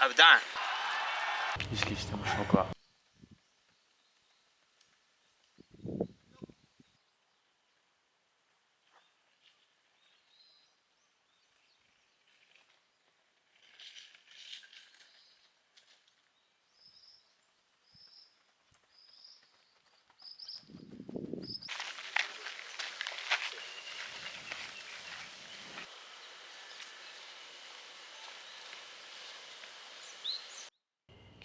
I'm done. 意識してます僕は。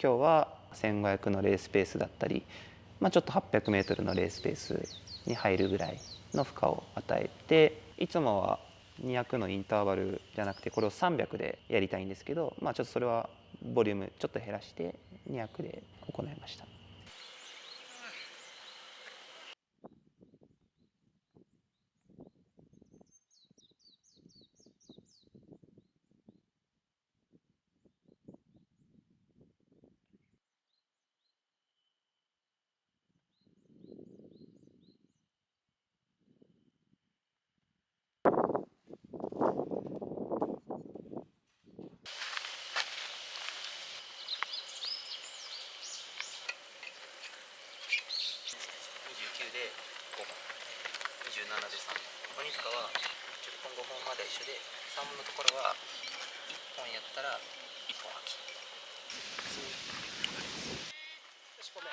今日は1500のレースペースだったり、ちょっと 800m のレースペースに入るぐらいの負荷を与えて、いつもは200のインターバルじゃなくてこれを300でやりたいんですけど、ちょっとそれはボリュームちょっと減らして200で行いました。29で5本、27で3本。鬼塚は10本5本まで一緒で、3本のところは1本やったら1本空き。よし、ごめん。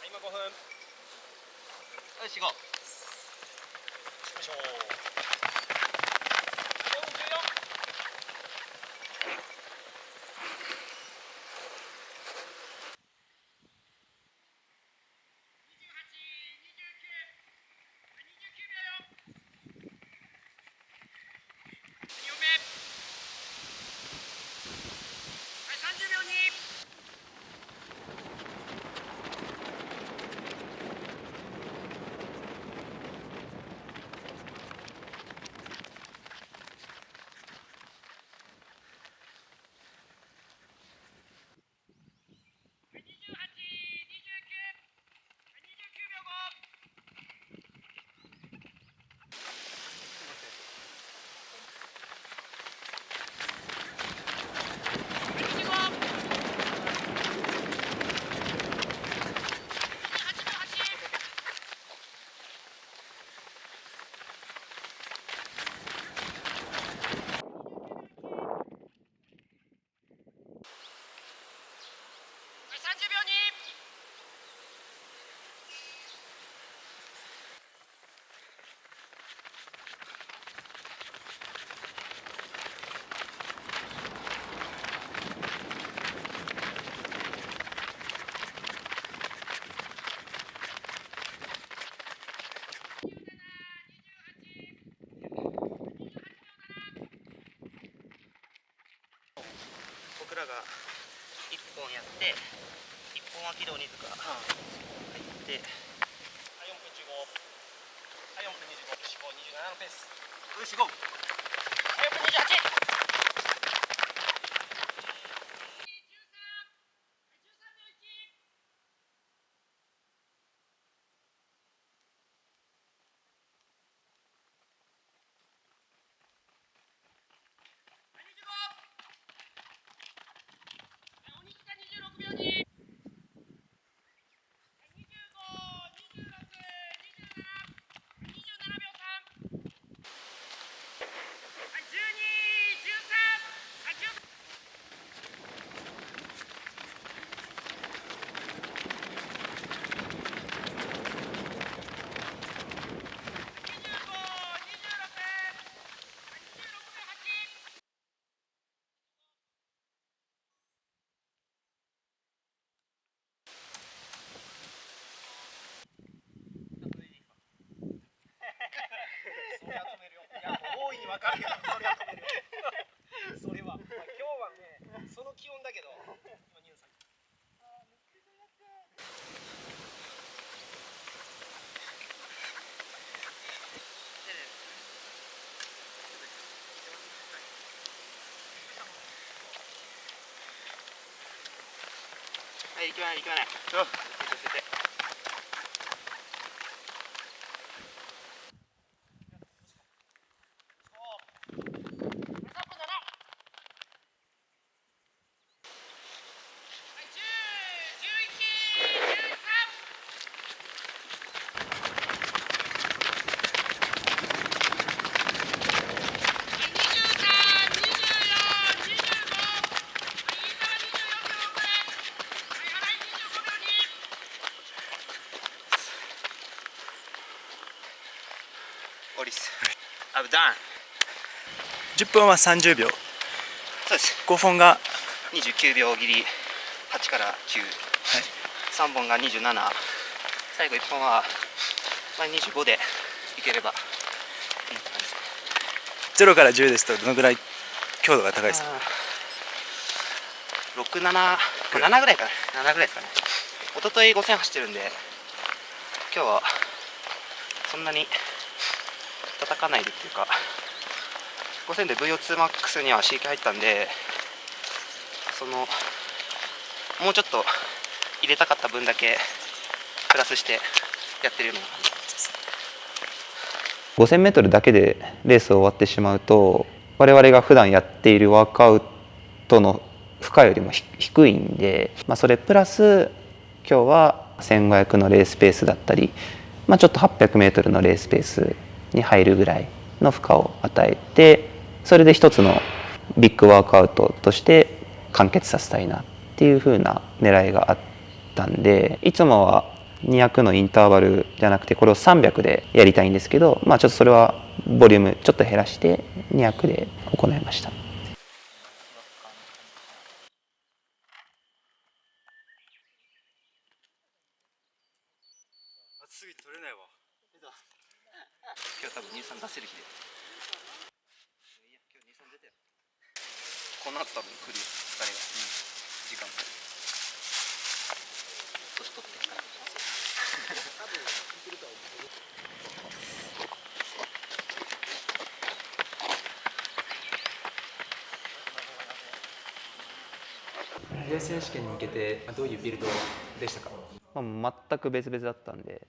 今5分。よし、行こう。しましょう。14。らが1本やって1本は軌道にずか入って4分15、4分25、よし5、27のペース、よし5、4分28。それは止めるよ。いや、大いにわかるけど、それは止めるよ。それは、まあ、今日はね、その気温だけど、今ニュース入ってる。はい、行きまない行きまない。オリス。I'm done。10分は30秒。そうです。5本が29秒切り、8から9。3本が27。最後1本は、まあ、25でいければいいって感じです。 0から10ですとどのぐらい強度が高いですか6、7、7ぐらいかな。7ぐらいですかね。一昨日5000走ってるんで、今日はそんなに叩かないでっていうか、5000で VO2MAX には刺激入ったんで、もうちょっと入れたかった分だけプラスしてやってるような感じです。 5000m だけでレース終わってしまうと、我々が普段やっているワークアウトの負荷よりも低いんで、それプラス今日は1500のレースペースだったり、ちょっと 800m のレースペースに入るぐらいの負荷を与えて、それで一つのビッグワークアウトとして完結させたいなっていう風な狙いがあったんで、いつもは200のインターバルじゃなくてこれを300でやりたいんですけど、ちょっとそれはボリュームちょっと減らして200で行いました。暑すぎて取れないわ。今日多分乳酸出せる日で。いや、今日乳酸出たよ。この後多分来るよ、疲れが。時間。年取ってから。レース選手権に向けてどういうビルドでしたか？全く別々だったんで、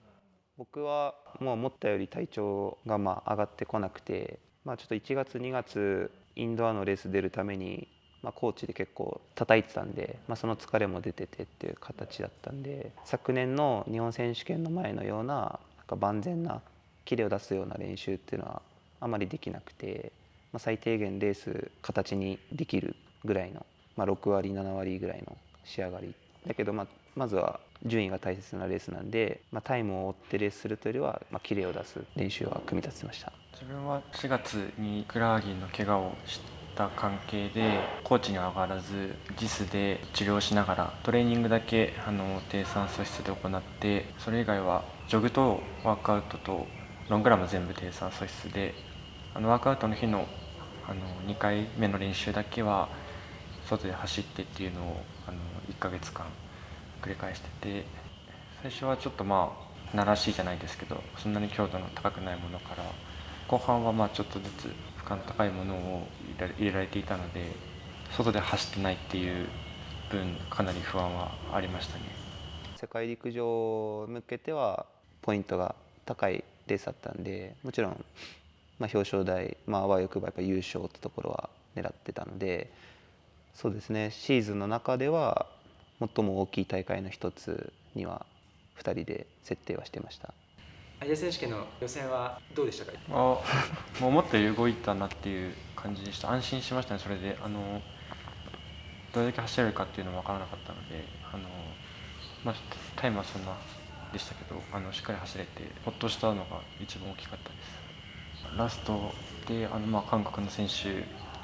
僕はもう思ったより体調が上がってこなくて、ちょっと1月2月インドアのレース出るために、コーチで結構叩いてたんで、その疲れも出ててっていう形だったんで、昨年の日本選手権の前のような万全なキレを出すような練習っていうのはあまりできなくて、最低限レース形にできるぐらいの、6割7割ぐらいの仕上がりだけど、まずは順位が大切なレースなんで、タイムを追ってレースするというよりは、キレを出す練習は組み立てました。自分は4月にふくらはぎの怪我をした関係でコーチには上がらずJISで治療しながらトレーニングだけ低酸素室で行って、それ以外はジョグとワークアウトとロングラム全部低酸素室で、ワークアウトの日の2回目の練習だけは外で走ってっていうのを1ヶ月間繰り返してて、最初はちょっとまあ慣らしいじゃないですけど、そんなに強度の高くないものから、後半はまあちょっとずつ負荷の高いものを入れられていたので、外で走ってないっていう分かなり不安はありましたね。世界陸上向けてはポイントが高いレースだったんで、もちろん表彰台、あわよくばやっぱ優勝ってところは狙ってたので、そうですね、シーズンの中では最も大きい大会の一つには2人で設定はしてました。アジア選手権の予選はどうでしたか？もう思ったより動いたなっていう感じでした。安心しましたね。それでどれだけ走れるかっていうのも分からなかったので、タイムはそんなでしたけど、しっかり走れてほっとしたのが一番大きかったです。ラストで韓国の選手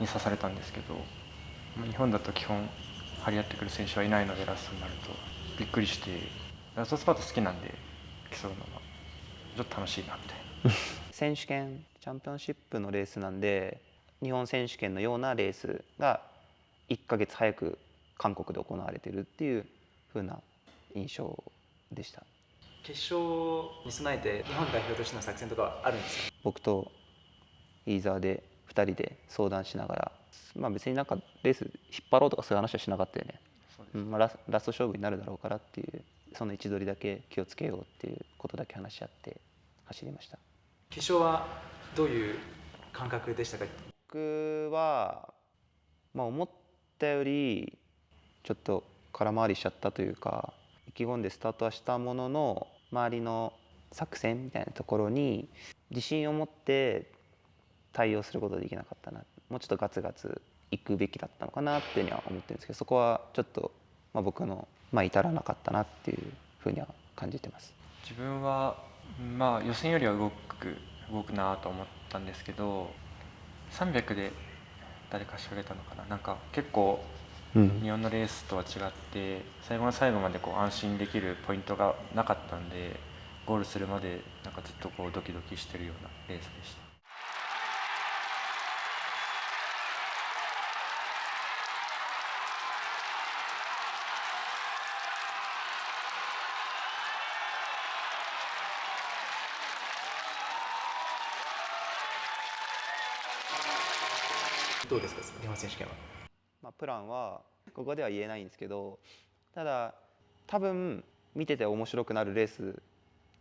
に刺されたんですけど、日本だと基本張り合ってくる選手はいないので、ラストになるとびっくりして、ラストスパート好きなんで、競うのがちょっと楽しいなみたいな。選手権チャンピオンシップのレースなんで、日本選手権のようなレースが1ヶ月早く韓国で行われているっていう風な印象でした。決勝に備えて日本代表としての作戦とかはあるんですか？僕と飯沢で2人で相談しながら、別になんかレース引っ張ろうとかそういう話はしなかったよね。ラスト勝負になるだろうからっていう、その位置取りだけ気をつけようっていうことだけ話し合って走りました。決勝はどういう感覚でしたか？僕は、思ったよりちょっと空回りしちゃったというか、意気込んでスタートはしたものの、周りの作戦みたいなところに自信を持って対応することができなかったな、もうちょっとガツガツいくべきだったのかなっていうには思ってるんですけど、そこはちょっと、僕の、至らなかったなっていうふうには感じてます。自分は予選よりは動くなと思ったんですけど、300で誰か仕掛けたのかな、なんか結構日本のレースとは違って最後の最後まで安心できるポイントがなかったんで、ゴールするまでなんかずっとドキドキしてるようなレースでした。どうですか、日本選手権は？プランはここでは言えないんですけど、ただ多分見てて面白くなるレース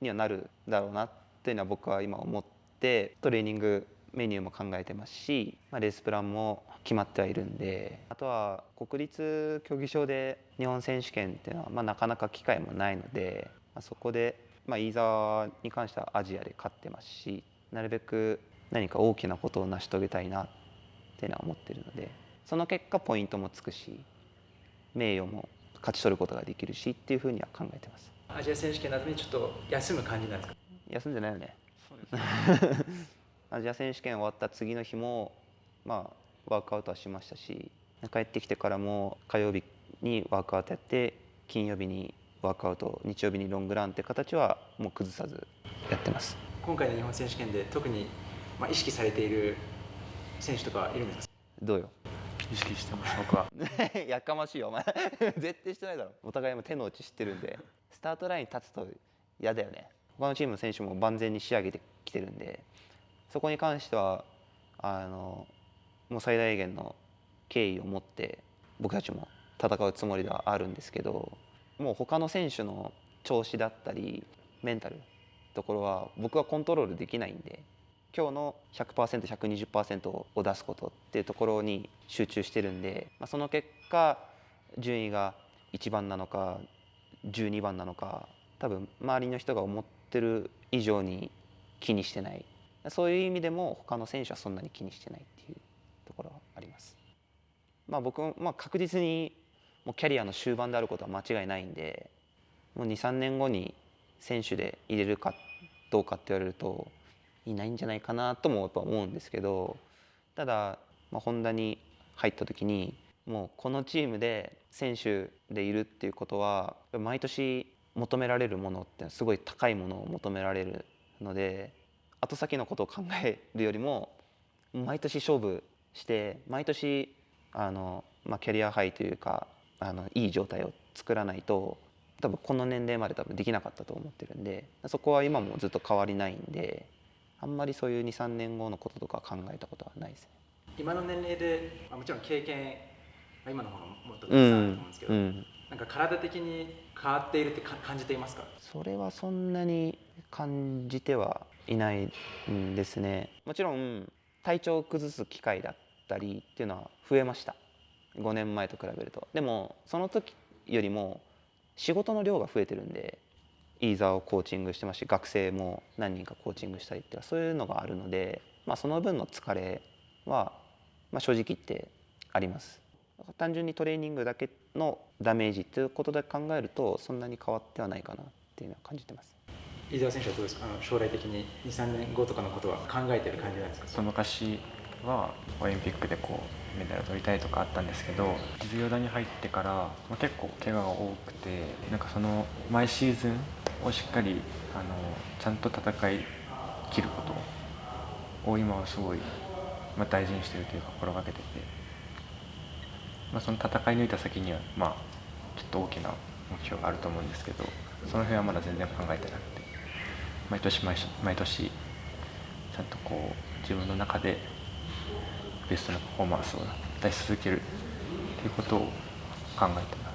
にはなるだろうなっていうのは僕は今思って、トレーニングメニューも考えてますし、レースプランも決まってはいるんで、あとは国立競技場で日本選手権っていうのはなかなか機会もないので、そこで飯沢に関してはアジアで勝ってますし、なるべく何か大きなことを成し遂げたいなっていうのは思ってるので、その結果ポイントもつくし名誉も勝ち取ることができるしっていうふうには考えてます。アジア選手権の後にちょっと休む感じなんですか？休んでないよね。アジア選手権終わった次の日もワークアウトはしましたし、帰ってきてからも火曜日にワークアウトやって、金曜日にワークアウト、日曜日にロングランって形はもう崩さずやってます。今回の日本選手権で特に意識されている選手とかいるんですか？どうよ。意識してます僕は。やかましいよお前。絶対してないだろ。お互いも手の内知ってるんで、スタートラインに立つと嫌だよね。他のチームの選手も万全に仕上げてきてるんで、そこに関してはもう最大限の敬意を持って僕たちも戦うつもりではあるんですけど、もう他の選手の調子だったりメンタルところは僕はコントロールできないんで、今日の 100%120% を出すことっていうところに集中してるんで、その結果順位が1番なのか12番なのか、多分周りの人が思ってる以上に気にしてない、そういう意味でも他の選手はそんなに気にしてないっていうところはあります。僕も確実にもうキャリアの終盤であることは間違いないんで、もう 2,3 年後に選手で入れるかどうかって言われるといないんじゃないかなともやっぱ思うんですけど、ただホンダに入った時にもうこのチームで選手でいるっていうことは毎年求められるものってすごい高いものを求められるので、後先のことを考えるよりも毎年勝負して毎年キャリアハイというかいい状態を作らないと多分この年齢まで多分できなかったと思ってるんで、そこは今もずっと変わりないんで、あんまりそういう 2,3 年後のこととか考えたことはないですね。今の年齢で、もちろん経験が今の方がもっとたくさんあると思うんですけど、なんか体的に変わっているって感じていますか？それはそんなに感じてはいないんですね。もちろん体調を崩す機会だったりっていうのは増えました、5年前と比べると。でもその時よりも仕事の量が増えてるんで、飯沢をコーチングしてますし、学生も何人かコーチングしたりっていうそういうのがあるので、その分の疲れは、正直言ってあります。単純にトレーニングだけのダメージということで考えるとそんなに変わってはないかなっていうのは感じてます。飯沢選手はどうですか？将来的に 2,3 年後とかのことは考えてる感じなんですか？昔はオリンピックでメダルを取りたいとかあったんですけど、実業団に入ってから結構怪我が多くて、なんかその毎シーズンをしっかりちゃんと戦い切ることを今はすごい大事にしてるというか心がけてて、その戦い抜いた先にはちょっと大きな目標があると思うんですけど、その辺はまだ全然考えてなくて、毎年ちゃんと自分の中でベストなパフォーマンスを出し続けるということを考えてます。